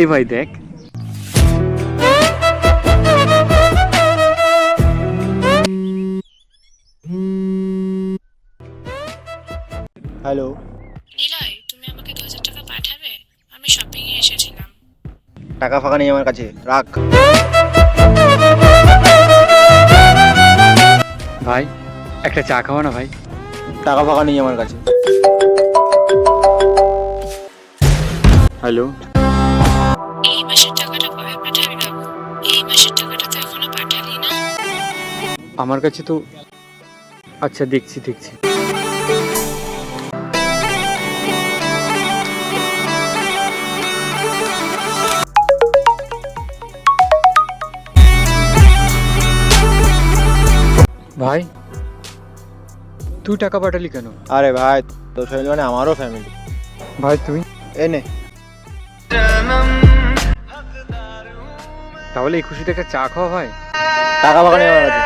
এ ভাই দেখ, হ্যালো। নিলয়, তুমি আমাকে 2000 টাকা পাঠাবে? আমি শপিং এ এসেছিলাম। টাকা ফাঁকা নেই আমার কাছে, রাখ। ভাই একটা চা খাওয়া না ভাই। টাকা ফাঁকা নেই আমার কাছে। হ্যালো, এই মাসের টাকাটা কবে পাঠাবি বাবু? এই মাসের টাকাটা তো এখনো পাঠালি না। আমার কাছে তো, আচ্ছা দেখছি দেখছি। ভাই তুই টাকা পাঠালি কেন? আরে ভাই, তোর ফ্যামিলি মানে আমারও ফ্যামিলি। ভাই তুই এ নে। তাহলে এই খুশিতে একটা চা খাওয়া ভাই। টাকা ফাঁকা নেই আমার কাছে।